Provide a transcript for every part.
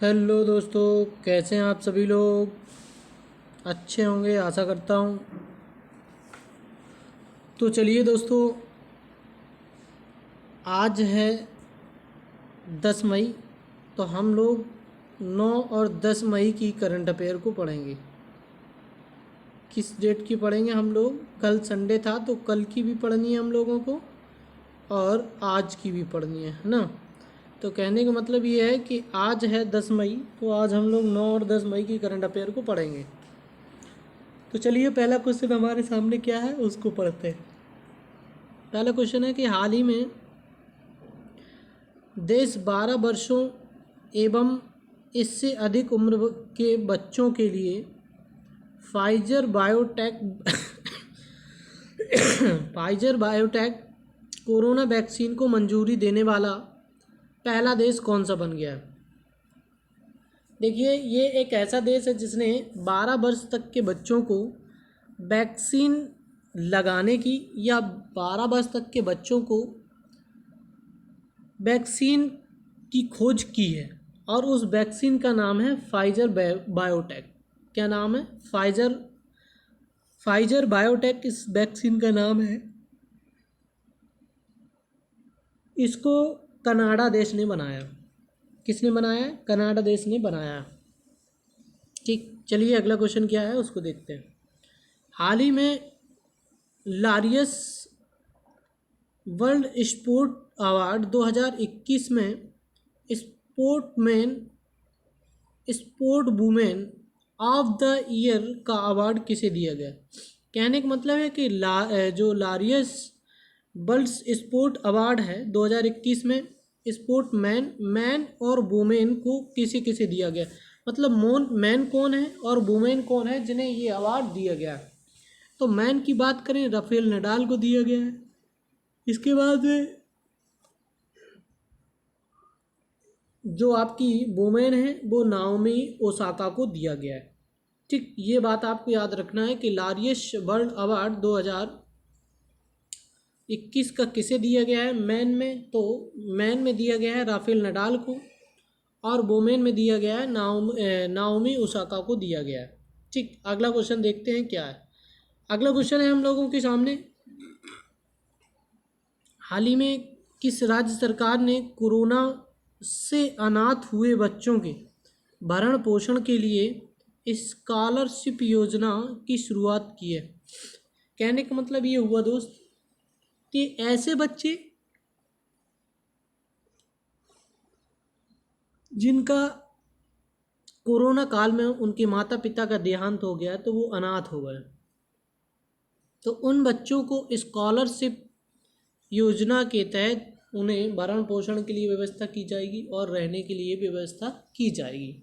Hello दोस्तों, कैसे हैं आप सभी लोग। अच्छे होंगे आशा करता हूँ। तो चलिए दोस्तों, आज है 10 मई। तो हम लोग 9 और 10 मई की करंट अफेयर को पढ़ेंगे। किस डेट की पढ़ेंगे हम लोग? कल संडे था तो कल की भी पढ़नी है हम लोगों को और आज की भी पढ़नी है ना। तो कहने का मतलब ये है कि आज है 10 मई, तो आज हम लोग 9 और 10 मई की करंट अफेयर को पढ़ेंगे। तो चलिए, पहला क्वेश्चन हमारे सामने क्या है उसको पढ़ते हैं। पहला क्वेश्चन है कि हाल ही में देश 12 वर्षों एवं इससे अधिक उम्र के बच्चों के लिए Pfizer biotech Pfizer biotech corona vaccine को मंजूरी देने वाला पहला देश कौन सा बन गया है। देखिए, ये एक ऐसा देश है जिसने 12 वर्ष तक के बच्चों को वैक्सीन लगाने की या 12 वर्ष तक के बच्चों को वैक्सीन की खोज की है और उस वैक्सीन का नाम है फाइजर बायोटेक। क्या नाम है? फाइजर बायोटेक इस वैक्सीन का नाम है। इसको कनाडा देश ने बनाया। किसने बनाया? कनाडा देश ने बनाया। ठीक, चलिए अगला क्वेश्चन क्या है उसको देखते हैं। हाल ही में लारियस वर्ल्ड स्पोर्ट अवार्ड 2021 में sport women of the year का अवार्ड किसे दिया गया? कहने का मतलब है कि जो लारियस वर्ल्ड स्पोर्ट अवार्ड है 2021 में स्पोर्ट मैन और वुमेन को किसे किसे दिया गया। मतलब मैन कौन है और वुमेन कौन है जिन्हें ये अवार्ड दिया गया। तो मैन की बात करें, राफेल नडाल को दिया गया है। इसके बाद जो आपकी वुमेन है वो नाओमी ओसाका को दिया गया है। ठीक, ये बात आपको याद रखना है कि लारियस वर्ल्ड अवार्ड 2021 का किसे दिया गया है। मैन में तो मैन में दिया गया है राफेल नडाल को और वुमेन में दिया गया है नाओमी ओसाका को दिया गया है। ठीक, अगला क्वेश्चन देखते हैं क्या है। अगला क्वेश्चन है हम लोगों के सामने, हाल ही में किस राज्य सरकार ने कोरोना से अनाथ हुए बच्चों के भरण पोषण के लिए स्कॉलरशिप योजना की शुरुआत की है। कहने का मतलब ये हुआ दोस्त कि ऐसे बच्चे जिनका कोरोना काल में उनके माता पिता का देहांत हो गया तो वो अनाथ हो गए, तो उन बच्चों को स्कॉलरशिप योजना के तहत उन्हें भरण पोषण के लिए व्यवस्था की जाएगी और रहने के लिए व्यवस्था की जाएगी।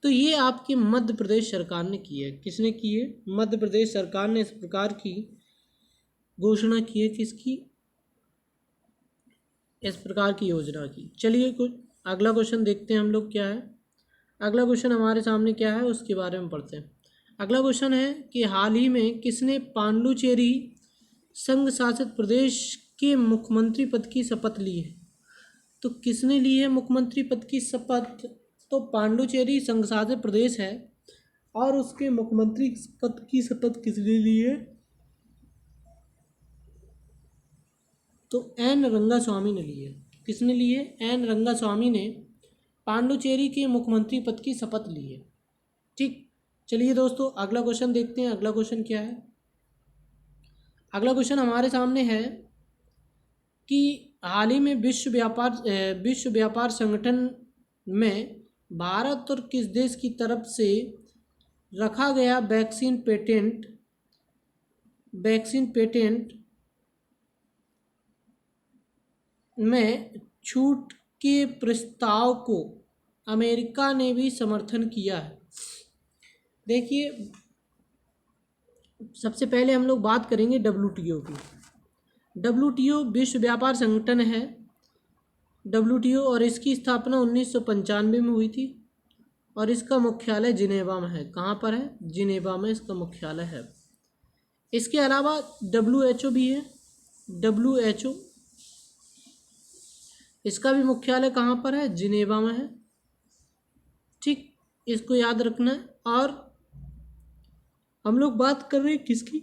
तो ये आपके मध्य प्रदेश सरकार ने की है। किसने की है? मध्य प्रदेश सरकार ने इस प्रकार की घोषणा की है। किसकी? इस प्रकार की योजना की। चलिए कुछ अगला क्वेश्चन देखते हैं हम लोग क्या है। अगला क्वेश्चन हमारे सामने क्या है उसके बारे में पढ़ते हैं। अगला क्वेश्चन है कि हाल ही में किसने पांडुचेरी संघ शासित प्रदेश के मुख्यमंत्री पद की शपथ ली है? तो किसने ली है मुख्यमंत्री पद की शपथ? तो पांडुचेरी संघ शासित प्रदेश है और उसके मुख्यमंत्री पद की शपथ किसने ली है? तो एन रंगास्वामी ने ली है। किसने ली है? एन रंगास्वामी ने पांडुचेरी के मुख्यमंत्री पद की शपथ ली है। ठीक, चलिए दोस्तों अगला क्वेश्चन देखते हैं। अगला क्वेश्चन क्या है? अगला क्वेश्चन हमारे सामने है कि हाल ही में विश्व व्यापार संगठन में भारत और किस देश की तरफ से रखा गया वैक्सीन पेटेंट में छूट के प्रस्ताव को अमेरिका ने भी समर्थन किया है। देखिए, सबसे पहले हम लोग बात करेंगे WTO की। WTO विश्व व्यापार संगठन है WTO, और इसकी स्थापना 1995 में हुई थी और इसका मुख्यालय जिनेवा में है। कहाँ पर है? जिनेवा में इसका मुख्यालय है। इसके अलावा WHO भी है। WHO इसका भी मुख्यालय कहाँ पर है? जिनेवा में है। ठीक, इसको याद रखना है। और हम लोग बात कर रहे हैं किसकी?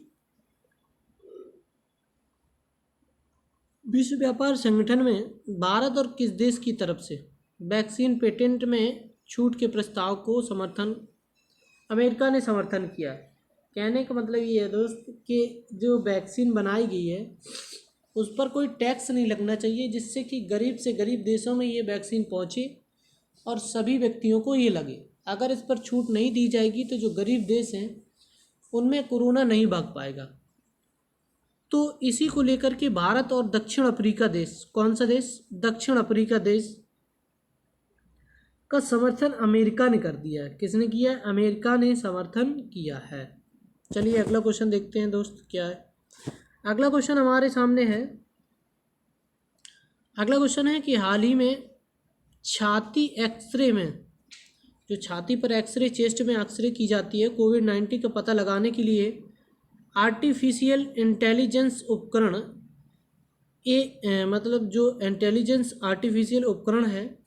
विश्व व्यापार संगठन में भारत और किस देश की तरफ से वैक्सीन पेटेंट में छूट के प्रस्ताव को समर्थन, अमेरिका ने समर्थन किया है। कहने का मतलब ये है दोस्त कि जो वैक्सीन बनाई गई है उस पर कोई टैक्स नहीं लगना चाहिए, जिससे कि गरीब से गरीब देशों में ये वैक्सीन पहुँचे और सभी व्यक्तियों को ये लगे। अगर इस पर छूट नहीं दी जाएगी तो जो गरीब देश हैं उनमें कोरोना नहीं भाग पाएगा। तो इसी को लेकर के भारत और दक्षिण अफ्रीका देश, कौन सा देश? दक्षिण अफ्रीका देश का समर्थन अमेरिका ने कर दिया है। किसने किया है? अमेरिका ने समर्थन किया है। चलिए अगला क्वेश्चन देखते हैं दोस्त क्या है। अगला क्वेश्चन हमारे सामने है। अगला क्वेश्चन है कि हाल ही में छाती एक्सरे में, जो छाती पर एक्सरे, चेस्ट में एक्सरे की जाती है कोविड-19 का पता लगाने के लिए आर्टिफिशियल इंटेलिजेंस उपकरण, मतलब जो इंटेलिजेंस आर्टिफिशियल उपकरण है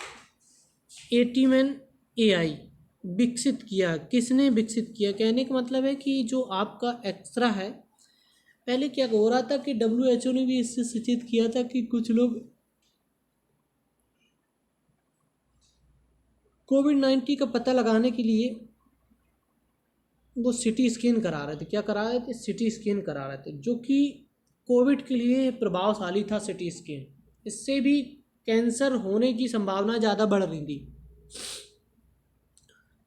एटीमेन AI विकसित किया। किसने विकसित किया? कहने का मतलब है कि जो आपका एक्सरा है, पहले क्या हो रहा था कि WHO ने भी इससे सूचित किया था कि कुछ लोग कोविड-19 का पता लगाने के लिए वो सिटी स्कैन करा रहे थे। क्या करा रहे थे? सिटी स्कैन करा रहे थे, जो कि कोविड के लिए प्रभावशाली था सिटी स्कैन। इससे भी कैंसर होने की संभावना ज़्यादा बढ़ रही थी।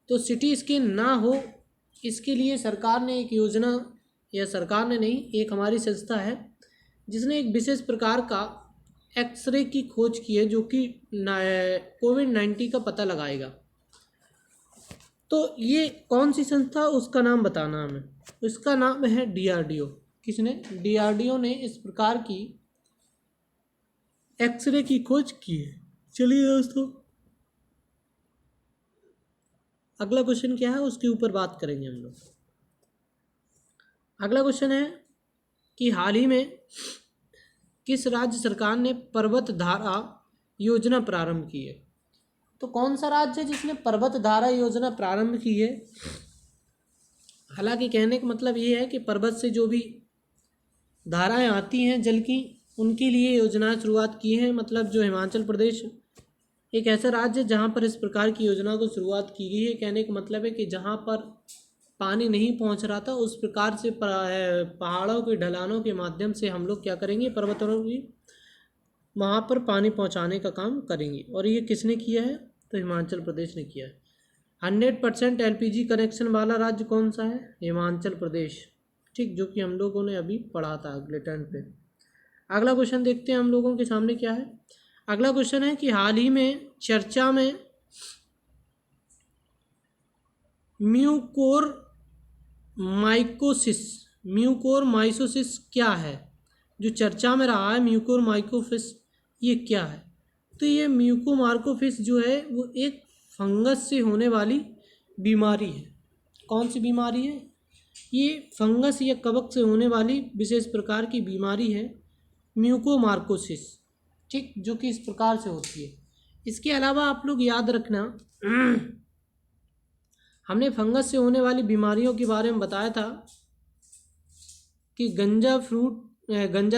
तो सिटी स्कैन ना हो इसके लिए सरकार ने एक योजना, या सरकार ने नहीं, एक हमारी संस्था है जिसने एक विशेष प्रकार का एक्सरे की खोज की है जो कि कोविड-19 का पता लगाएगा। तो ये कौन सी संस्था, उसका नाम बताना हमें। उसका नाम है DRDO। किसने? DRDO ने इस प्रकार की एक्सरे की खोज की है। चलिए दोस्तों अगला क्वेश्चन क्या है उसके ऊपर बात करेंगे हम लोग। अगला क्वेश्चन है कि हाल ही में किस राज्य सरकार ने पर्वत धारा योजना प्रारंभ की है? तो कौन सा राज्य है जिसने पर्वत धारा योजना प्रारंभ की है? हालांकि कहने का मतलब ये है कि पर्वत से जो भी धाराएं आती हैं जल की, उनके लिए योजना शुरुआत की है। मतलब जो हिमाचल प्रदेश एक ऐसा राज्य है जहाँ पर इस प्रकार की योजना को शुरुआत की गई है। कहने का मतलब है कि जहाँ पर पानी नहीं पहुँच रहा था उस प्रकार से पहाड़ों के ढलानों के माध्यम से हम लोग क्या करेंगे, पर्वतों की वहाँ पर पानी पहुँचाने का काम करेंगे। और ये किसने किया है? तो हिमाचल प्रदेश ने किया है। 100% LPG कनेक्शन वाला राज्य कौन सा है? हिमाचल प्रदेश। ठीक, जो कि हम लोगों ने अभी पढ़ा था अगले टर्न पे। अगला क्वेश्चन देखते हैं हम लोगों के सामने क्या है। अगला क्वेश्चन है कि हाल ही में चर्चा में म्यूकोरमाइकोसिस क्या है? जो चर्चा में रहा है म्यूकोरमाइकोसिस, ये क्या है? तो ये म्यूकोमार्कोसिस जो है वो एक फंगस से होने वाली बीमारी है। कौन सी बीमारी है? ये फंगस या कवक से होने वाली विशेष प्रकार की बीमारी है म्यूकोमार्कोसिस। ठीक, जो कि इस प्रकार से होती है। इसके अलावा आप लोग याद रखना हमने फंगस से होने वाली बीमारियों के बारे में बताया था कि गंजा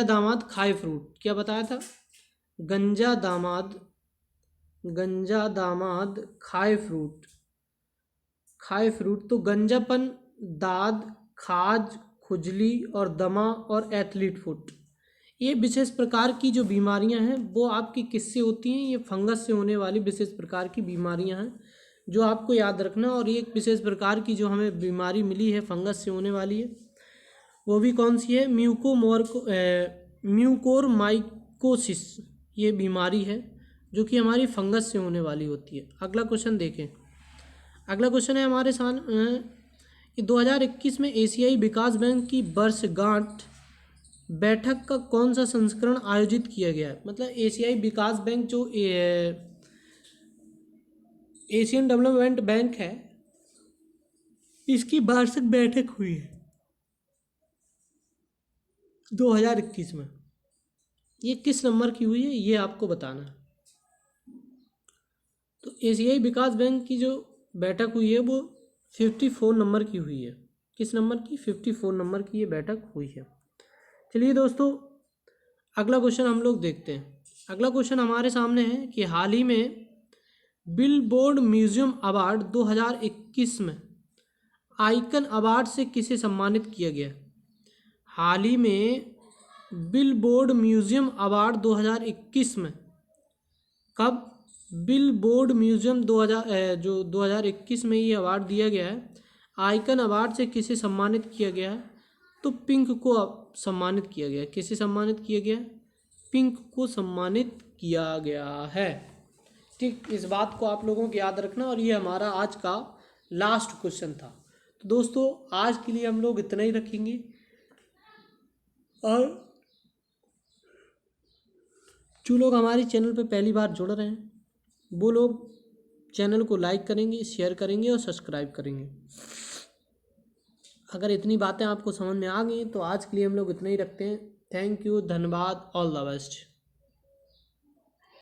दामाद खाए फ्रूट। क्या बताया था? गंजा दामाद खाए फ्रूट। तो गंजापन, दाद, खाज, खुजली और दमा और एथलीट फुट, ये विशेष प्रकार की जो बीमारियां हैं वो आपकी किससे होती हैं? ये फंगस से होने वाली विशेष प्रकार की बीमारियां हैं जो आपको याद रखना। और ये एक विशेष प्रकार की जो हमें बीमारी मिली है फंगस से होने वाली है, वो भी कौन सी है? म्यूकोरमाइकोसिस ये बीमारी है जो कि हमारी फंगस से होने वाली होती है। अगला क्वेश्चन देखें। अगला क्वेश्चन है हमारे सामने 2021 में एशियाई विकास बैंक की वर्षगांठ बैठक का कौन सा संस्करण आयोजित किया गया है? मतलब एशियाई विकास बैंक जो एशियन डेवलपमेंट बैंक है, इसकी वार्षिक बैठक हुई है 2021 में। ये किस नंबर की हुई है ये आपको बताना है। तो एशियाई विकास बैंक की जो बैठक हुई है वो 54 नंबर की हुई है। किस नंबर की? 54 नंबर की ये बैठक हुई है। चलिए दोस्तों, अगला क्वेश्चन हम लोग देखते हैं। अगला क्वेश्चन हमारे सामने है कि हाल ही में बिलबोर्ड म्यूजियम अवार्ड 2021 में आइकन अवार्ड से किसे सम्मानित किया गया? हाल ही में बिलबोर्ड म्यूजियम अवार्ड 2021 में, कब? बिलबोर्ड म्यूजियम 2021 में ये अवार्ड दिया गया है। आइकन अवार्ड से किसे सम्मानित किया गया है? तो पिंक को सम्मानित किया गया। किसे सम्मानित किया गया? पिंक को सम्मानित किया गया है। ठीक, इस बात को आप लोगों को याद रखना। और ये हमारा आज का लास्ट क्वेश्चन था। तो दोस्तों, आज के लिए हम लोग इतना ही रखेंगे। और जो लोग हमारे चैनल पे पहली बार जुड़ रहे हैं वो लोग चैनल को लाइक करेंगे, शेयर करेंगे और सब्सक्राइब करेंगे। अगर इतनी बातें आपको समझ में आ गई तो आज के लिए हम लोग इतना ही रखते हैं। थैंक यू, धन्यवाद, ऑल द बेस्ट।